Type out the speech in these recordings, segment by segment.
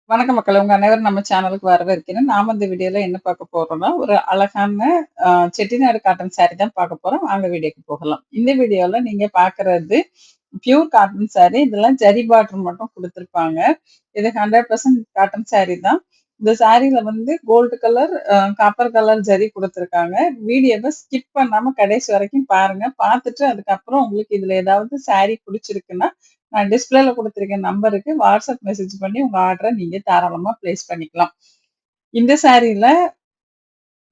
வணக்கம் மக்களே! உங்க அனைவரும் நம்ம சேனலுக்கு வரவேற்கிறேன். நாம இந்த வீடியோல என்ன பார்க்க போறோம்னா, ஒரு அழகான செட்டிநாடு காட்டன் சாரி தான் பார்க்க போறோம். வாங்க வீடியோக்கு போகலாம். இந்த வீடியோல நீங்க பார்க்குறது பியூர் காட்டன் சாரி. இதெல்லாம் ஜரி பார்டர் மட்டும் குடுத்துருப்பாங்க. இது 100% காட்டன் சாரி தான். இந்த சாரில வந்து gold colour, copper colour zari குடுத்துருக்காங்க. வீடியோவ ஸ்கிப் பண்ணாம கடைசி வரைக்கும் பாருங்க. பார்த்துட்டு அதுக்கப்புறம் உங்களுக்கு இதுல ஏதாவது சாரி புடிச்சிருக்குன்னா, நான் டிஸ்ப்ளேல குடுத்திருக்க நம்பருக்கு வாட்ஸ்அப் மெசேஜ் பண்ணி உங்க ஆர்டர நீங்க தாராளமா பிளேஸ் பண்ணிக்கலாம். இந்த சாரீல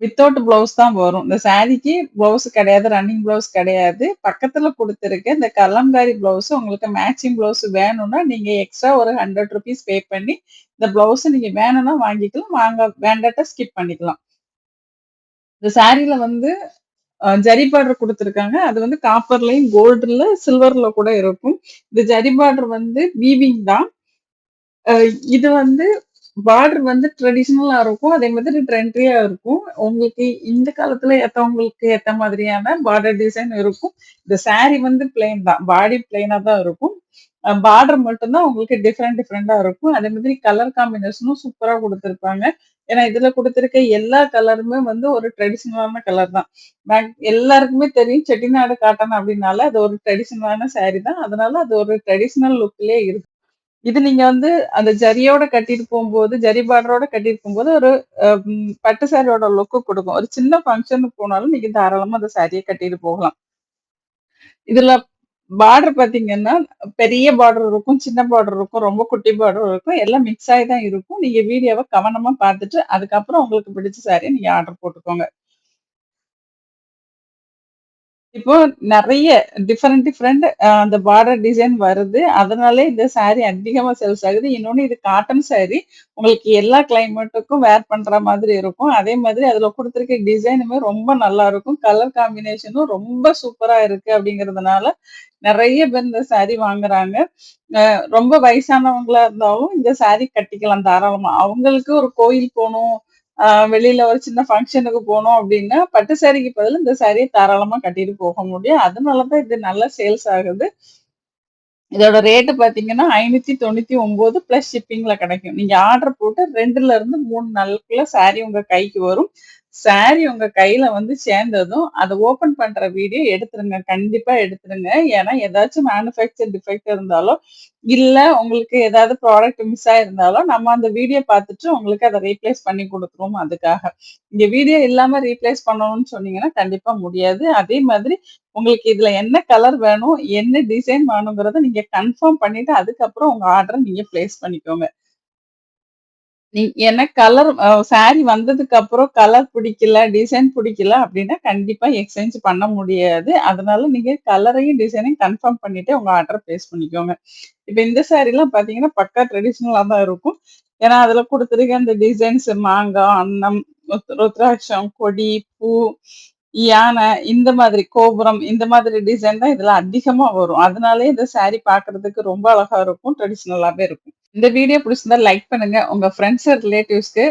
வித்தவுட் பிளவுஸ் தான் வரும். இந்த சாரிக்கு பிளவுஸ் கிடையாது. ரன்னிங் பிளவுஸ் கிடையாது. பக்கத்துல குடுத்திருக்க இந்த கலம்காரி பிளவுஸ் உங்களுக்கு மேட்சிங் பிளவுஸ் வேணும்னா, நீங்க எக்ஸ்ட்ரா ஒரு ₹100 பே பண்ணி, இந்த பிளவுஸ் நீங்க வேணும்னா வாங்கிக்கலாம். வேண்டாட்டா ஸ்கிப் பண்ணிக்கலாம். இந்த சாரீல வந்து ஜரி பார்டர் குடுத்துருக்காங்க. அது வந்து காப்பர்லயும், கோல்டுல, சில்வர்ல கூட இருக்கும். இந்த ஜரி பார்டர் வந்து வீவிங் தான். அ இது வந்து பார்டர் வந்து ட்ரெடிஷனலா இருக்கும். அதே மாதிரி ட்ரெண்டியா இருக்கும். உங்களுக்கு இந்த காலத்துல ஏத்தவங்களுக்கு ஏத்த மாதிரியான பார்டர் டிசைன் இருக்கும். இந்த சாரி வந்து பிளெயின் தான். பாடி பிளெயினா தான் இருக்கும். பார்டர் மட்டும் தான் உங்களுக்கு டிஃபரெண்டா இருக்கும். அதே மாதிரி கலர் காம்பினேஷனும் சூப்பரா குடுத்துருப்பாங்க. ஏன்னா, இதுல குடுத்திருக்க எல்லா கலருமே வந்து ஒரு ட்ரெடிஷனலான கலர் தான். எல்லாருக்குமே தெரியும் செட்டிநாடு காட்டன் அப்டின்னால அது ஒரு ட்ரெடிஷனலான சாரி தான். அதனால அது ஒரு ட்ரெடிஷனல் லுக்லயே இருக்கும். இது நீங்க வந்து அந்த ஜரியோட கட்டிட்டு போம்போது, ஜரி பார்டரோட கட்டிட்டு போம்போது ஒரு பட்டு சாரியோட லுக் குடுக்கும். ஒரு சின்ன ஃபங்ஷனுக்கு போனாலும் நீங்க தாராளமா அந்த சாரிய கட்டிட்டு போகலாம். இதுல பார்டர் பார்த்தீங்கன்னா, பெரிய பார்டர் இருக்கும், சின்ன பார்டர் இருக்கும், ரொம்ப குட்டி பார்டர் இருக்கும். எல்லாம் மிக்ஸ் ஆயி தான் இருக்கும். நீங்க வீடியோவ கவனமா பார்த்துட்டு, அதுக்கப்புறம் உங்களுக்கு பிடிச்ச சாரிய நீங்க ஆர்டர் போட்டுக்கோங்க. இப்போ நெறைய டிஃபரெண்ட் அந்த பார்டர் டிசைன் வருது. அதனாலே இந்த சாரி அதிகமா சேல்ஸ் ஆகுது. இன்னொன்னு இது காட்டன் சாரி. உங்களுக்கு எல்லா கிளைமேட்டுக்கும் வேர் பண்ற மாதிரி இருக்கும். அதே மாதிரி அதுல குடுத்திருக்க டிசைனுமே ரொம்ப நல்லா இருக்கும். கலர் காம்பினேஷனும் ரொம்ப சூப்பரா இருக்கு அப்படிங்கிறதுனால, நெறைய பேர் இந்த சாரி வாங்குறாங்க. ரொம்ப வயசானவங்களா இருந்தாலும் இந்த சாரி கட்டிக்கலாம் தாராளமா. அவங்களுக்கு ஒரு கோயில் போணும், வெளியில ஒரு சின்ன ஃபங்ஷனுக்கு போனோம் அப்டின்னா, பட்டு சாரிக்கு பதிலா இந்த சாரிய தாராளமா கட்டிட்டு போக முடியும். அதனால தான் இது நல்லா சேல்ஸ் ஆகுது. இதோட ரேட் பார்த்தீங்கன்னா, 599 பிளஸ் ஷிப்பிங்ல கிடைக்கும். நீங்க ஆர்டர் போட்டு 2ல இருந்து 3 நாளுக்குள்ள சாரி உங்க கைக்கு வரும். சாரி உங்க கையில வந்து சேர்ந்ததும், அத ஓப்பன் பண்ற வீடியோ எடுத்துருங்க. கண்டிப்பா எடுத்துருங்க. ஏன்னா, ஏதாச்சும் மேனுஃபேக்சர் டிஃபெக்ட் இருந்தாலோ, இல்ல உங்களுக்கு ஏதாவது ப்ராடக்ட் மிஸ் ஆயிருந்தாலோ, நம்ம அந்த வீடியோ பார்த்துட்டு உங்களுக்கு அத ரீப்ளேஸ் பண்ணி குடுத்துருவோம் அதுக்காக. நீங்க வீடியோ இல்லாம ரீப்ளேஸ் பண்ணணும்னு சொன்னீங்கன்னா, கண்டிப்பா முடியாது. அதே மாதிரி உங்களுக்கு இதுல என்ன கலர் வேணும், என்ன டிசைன் வேணுங்கிறத நீங்க கன்ஃபார்ம் பண்ணிட்டு, அதுக்கப்புறம் உங்க ஆர்டர நீங்க பிளேஸ் பண்ணிக்கோங்க. ஏன்னா கலர் சாரி வந்ததுக்கு அப்புறம் கலர் பிடிக்கல, டிசைன் பிடிக்கல அப்டின்னா, கண்டிப்பா எக்ஸ்சேஞ்ச் பண்ண முடியாது. அதனால நீங்க கலரையும், டிசைனையும் கன்ஃபார்ம் பண்ணிட்டு உங்க ஆர்டர பிளேஸ் பண்ணிக்கோங்க. இப்ப இந்த சாரிலாம் பார்த்தீங்கன்னா, பக்கா ட்ரெடிஷனலா தான் இருக்கும். ஏன்னா, அதுல குடுத்திருக்க அந்த டிசைன்ஸ் மாங்கா, அன்னம், ருத்ராட்சம், கொடி, பூ, யானை இந்த மாதிரி கோபுரம் இந்த மாதிரி டிசைன் தான் இதுல அதிகமா வரும். அதனாலயே இந்த சாரி பார்க்கறதுக்கு ரொம்ப அழகா இருக்கும். ட்ரெடிஷனலாவே இருக்கும். இந்த வீடியோ பிடிச்சிருந்தா லைக் பண்ணுங்க. உங்க ஃப்ரெண்ட்ஸ், ரிலேட்டிவ்ஸ்க்கு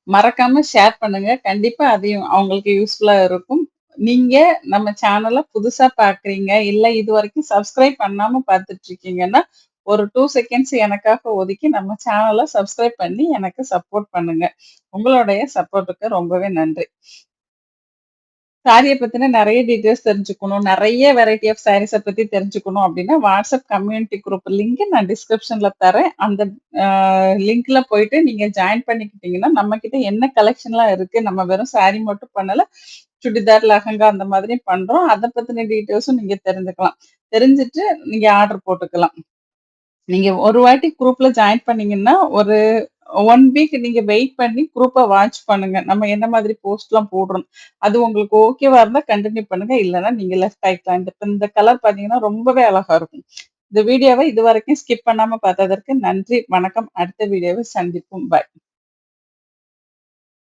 மறக்காம ஷேர் பண்ணுங்க. கண்டிப்பா அதையும் அவங்களுக்கு யூஸ்ஃபுல்லா இருக்கும். நீங்க நம்ம சேனல புதுசா பார்க்குறீங்க, இல்ல இதுவரைக்கும் சப்ஸ்கிரைப் பண்ணாம பார்த்துட்டு இருக்கீங்கன்னா, ஒரு 2 செகண்ட்ஸ் எனக்காக ஒதுக்கி நம்ம சேனல சப்ஸ்கிரைப் பண்ணி எனக்கு சப்போர்ட் பண்ணுங்க. உங்களுடைய சப்போர்ட்டுக்கு ரொம்பவே நன்றி. சாரிய பத்தின நெறைய டீட்டெயில்ஸ் தெரிஞ்சுக்கணும். நெறைய வெரைட்டி ஆஃப் சாரீஸ பத்தி தெரிஞ்சுக்கணும் அப்டின்னா, வாட்ஸ்அப் கம்யூனிட்டி குரூப் லிங்க் நான் டிஸ்கிரிப்ஷன்ல தரேன். அந்த அ லிங்க்ல போயிட்டு நீங்க ஜாயின் பண்ணிக்கிட்டீங்கன்னா, நம்மகிட்ட என்ன கலெக்ஷன்லாம் இருக்கு. நம்ம வெறும் சாரி மட்டும் பண்ணல. சுடிதார், லெஹங்கா அந்த மாதிரி பண்றோம். அத பத்தின டீட்டெயில்ஸும் நீங்க தெரிஞ்சுக்கலாம். தெரிஞ்சுட்டு நீங்க ஆர்டர் போட்டுக்கலாம். நீங்க ஒரு வாட்டி குரூப்ல ஜாயின் பண்ணீங்கன்னா, ஒரு 1 வீக் நீங்க வெயிட் பண்ணி குரூப்ப வாட்ச் பண்ணுங்க. நம்ம என்ன மாதிரி போஸ்ட்லாம் போடுறோம். அது உங்களுக்கு ஓகேவா இருந்தா கன்டின்யூ பண்ணுங்க. இல்லன்னா நீங்க லெஃப்ட் ஆயிக்கலாம். இந்த கலர் பார்த்தீங்கன்னா, ரொம்பவே அழகா இருக்கும். இந்த வீடியோவ இதுவரைக்கும் ஸ்கிப் பண்ணாம பார்த்ததற்கு நன்றி. வணக்கம். அடுத்த வீடியோவில் சந்திப்போம். பாய்.